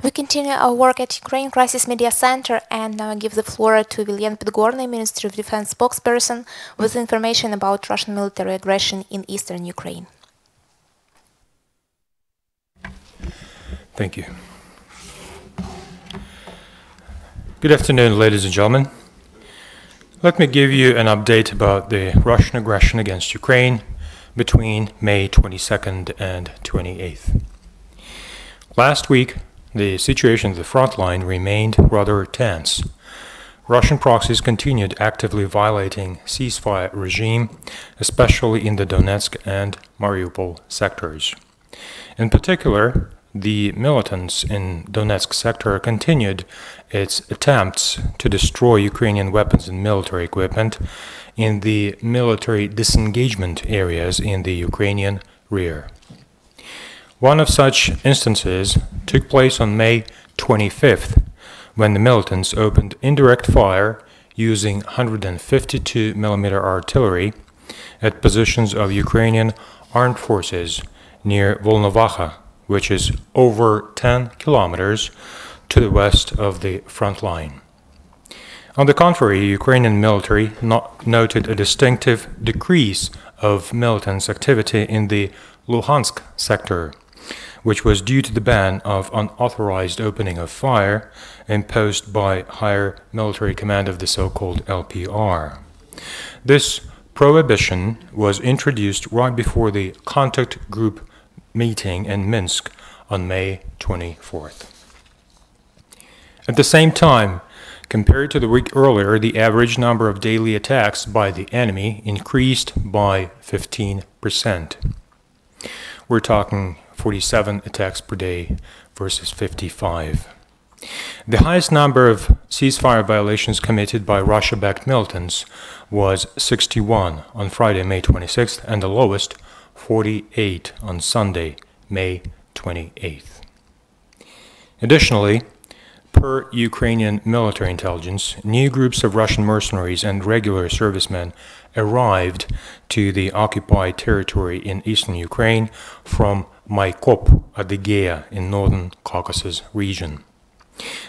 We continue our work at Ukraine Crisis Media Center and now give the floor to Vilyen Pidgornyy, Ministry of Defense spokesperson, with information about Russian military aggression in eastern Ukraine. Thank you. Good afternoon, ladies and gentlemen. Let me give you an update about the Russian aggression against Ukraine between May 22nd and 28th. Last week, the situation at the front line remained rather tense. Russian proxies continued actively violating ceasefire regime, especially in the Donetsk and Mariupol sectors. In particular, the militants in Donetsk sector continued its attempts to destroy Ukrainian weapons and military equipment in the military disengagement areas in the Ukrainian rear. One of such instances took place on May 25th, when the militants opened indirect fire using 152mm artillery at positions of Ukrainian armed forces near Volnovakha, which is over 10 kilometers to the west of the front line. On the contrary, Ukrainian military noted a distinctive decrease of militants' activity in the Luhansk sector, which was due to the ban of unauthorized opening of fire imposed by higher military command of the so-called LPR. This prohibition was introduced right before the contact group meeting in Minsk on May 24th. At the same time, compared to the week earlier, the average number of daily attacks by the enemy increased by 15%. We're talking 47 attacks per day versus 55. The highest number of ceasefire violations committed by Russia-backed militants was 61 on Friday, May 26th, and the lowest, 48 on Sunday, May 28th. Additionally, per Ukrainian military intelligence, new groups of Russian mercenaries and regular servicemen arrived to the occupied territory in eastern Ukraine from Maykop, Adygea in northern Caucasus region.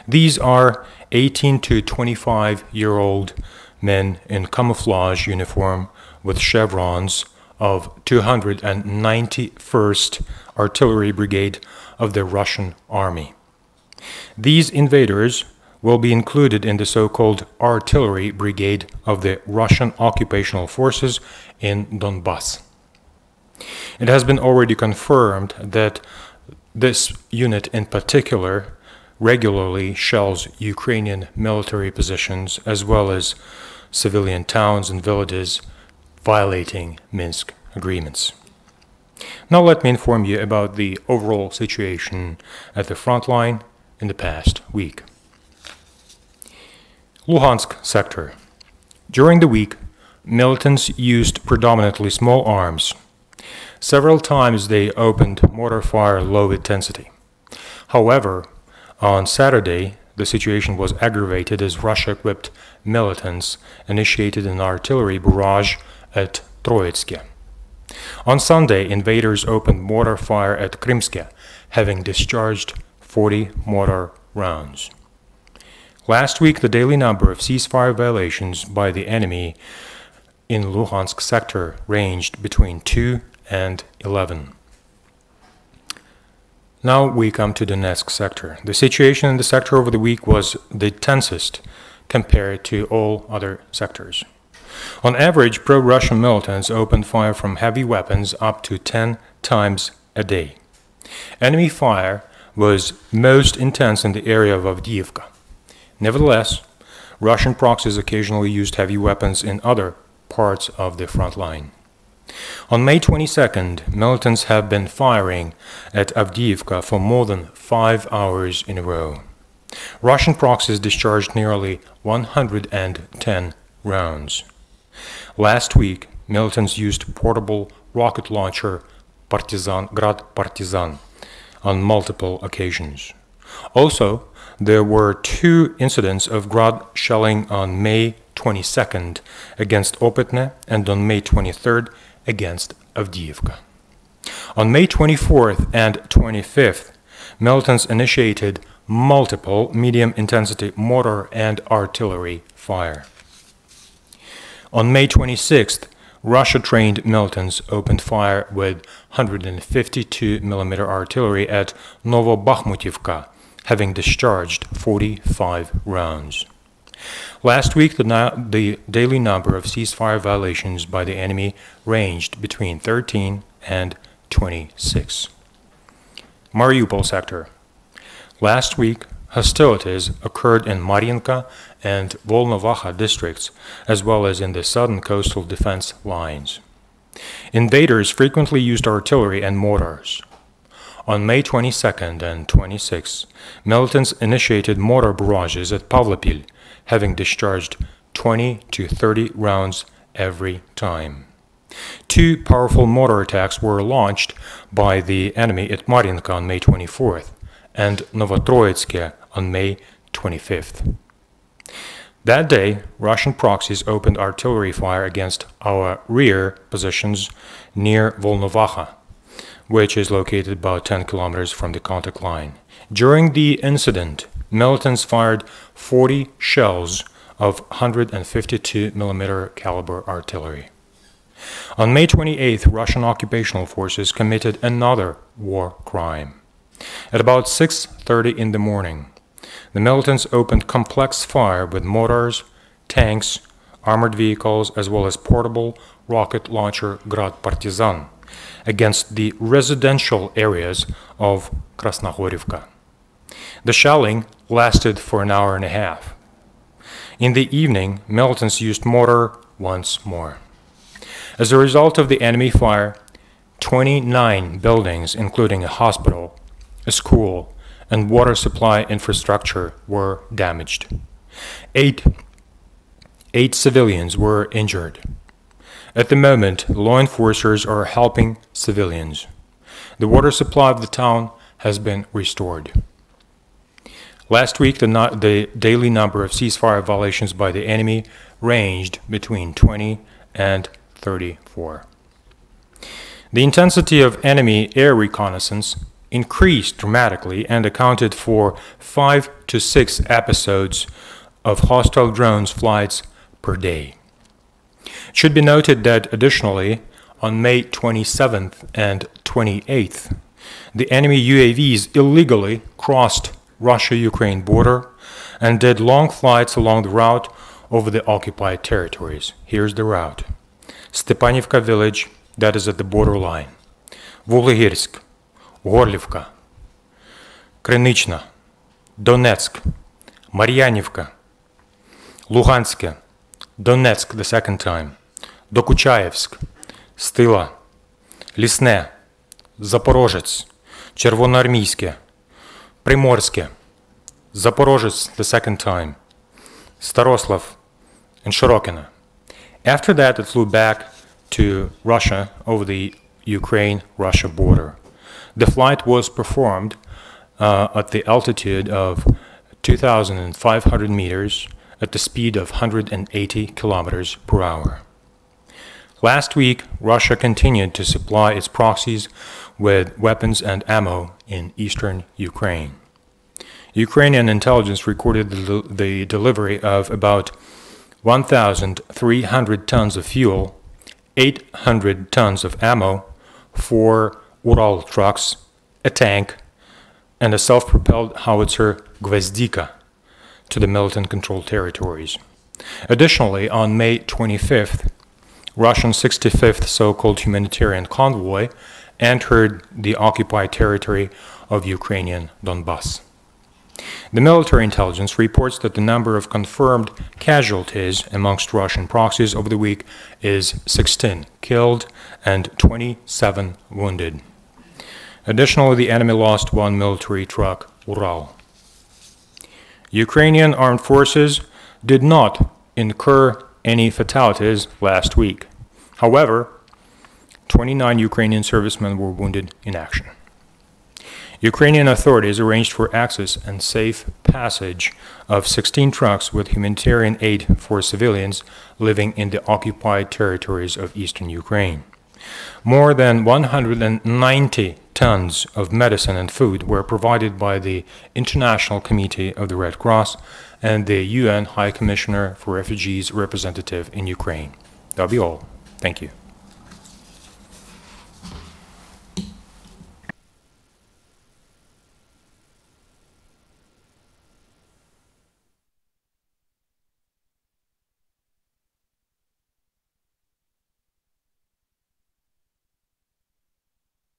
These are 18 to 25-year-old men in camouflage uniform with chevrons of 291st Artillery Brigade of the Russian Army. These invaders will be included in the so-called Artillery Brigade of the Russian Occupational Forces in Donbass. It has been already confirmed that this unit in particular regularly shells Ukrainian military positions as well as civilian towns and villages, violating Minsk agreements. Now let me inform you about the overall situation at the front line in the past week. Luhansk sector. During the week, militants used predominantly small arms. Several times they opened mortar fire low intensity. However, on Saturday, the situation was aggravated as Russia-equipped militants initiated an artillery barrage at Troitske. On Sunday, invaders opened mortar fire at Krymske, having discharged 40 mortar rounds. Last week, the daily number of ceasefire violations by the enemy in Luhansk sector ranged between 2 and 11. Now we come to the Donetsk sector. The situation in the sector over the week was the tensest compared to all other sectors. On average, pro-Russian militants opened fire from heavy weapons up to 10 times a day. Enemy fire was most intense in the area of Avdiivka. Nevertheless, Russian proxies occasionally used heavy weapons in other parts of the front line. On May 22nd, militants have been firing at Avdiivka for more than 5 hours in a row. Russian proxies discharged nearly 110 rounds. Last week, militants used portable rocket launcher Grad Partizan on multiple occasions. Also, there were 2 incidents of Grad shelling on May 22nd against Opytne and on May 23rd against Avdiivka. On May 24th and 25th, militants initiated multiple medium-intensity mortar and artillery fire. On May 26th, Russia-trained militants opened fire with 152mm artillery at Novobakhmutivka, having discharged 45 rounds. Last week, the daily number of ceasefire violations by the enemy ranged between 13 and 26. Mariupol sector. Last week, hostilities occurred in Mariinka and Volnovakha districts, as well as in the southern coastal defense lines. Invaders frequently used artillery and mortars. On May 22nd and 26th, militants initiated mortar barrages at Pavlopil, having discharged 20 to 30 rounds every time. Two powerful mortar attacks were launched by the enemy at Mariinka on May 24th and Novotroitske on May 25th. That day, Russian proxies opened artillery fire against our rear positions near Volnovakha, which is located about 10 kilometers from the contact line. During the incident, militants fired 40 shells of 152mm caliber artillery. On May 28th, Russian occupational forces committed another war crime. At about 6:30 in the morning, the militants opened complex fire with mortars, tanks, armored vehicles, as well as portable rocket launcher Grad Partizan against the residential areas of Krasnohorivka. The shelling lasted for an hour and a half. In the evening, militants used mortar once more. As a result of the enemy fire, 29 buildings, including a hospital, a school, and water supply infrastructure were damaged. Eight civilians were injured. At the moment, law enforcers are helping civilians. The water supply of the town has been restored. Last week, the daily number of ceasefire violations by the enemy ranged between 20 and 34. The intensity of enemy air reconnaissance increased dramatically and accounted for 5 to 6 episodes of hostile drones flights per day. It should be noted that additionally, on May 27th and 28th, the enemy UAVs illegally crossed Russia-Ukraine border and did long flights along the route over the occupied territories. Here's the route. Stepanivka village, that is at the borderline. Vologirsk, Gorlivka, Krynichna, Donetsk, Maryanivka, Luhansk, Donetsk the second time, Dokuchaevsk, Styla, Lisne, Zaporozhets, Chervonoarmiyske, Primorske, Zaporozhets the second time, Staroslav, and Shirokino. After that, it flew back to Russia over the Ukraine-Russia border. The flight was performed at the altitude of 2,500 meters at the speed of 180 kilometers per hour. Last week, Russia continued to supply its proxies with weapons and ammo in eastern Ukraine. Ukrainian intelligence recorded the delivery of about 1,300 tons of fuel, 800 tons of ammo, 4 Ural trucks, a tank, and a self-propelled howitzer Gvozdika to the militant-controlled territories. Additionally, on May 25th, Russian 65th so-called humanitarian convoy entered the occupied territory of Ukrainian Donbass. The military intelligence reports that the number of confirmed casualties amongst Russian proxies over the week is 16 killed and 27 wounded. Additionally, the enemy lost 1 military truck, Ural. Ukrainian armed forces did not incur any fatalities last week. However, 29 Ukrainian servicemen were wounded in action. Ukrainian authorities arranged for access and safe passage of 16 trucks with humanitarian aid for civilians living in the occupied territories of eastern Ukraine. More than 190 tons of medicine and food were provided by the International Committee of the Red Cross and the UN High Commissioner for Refugees representative in Ukraine. That'll be all. Thank you.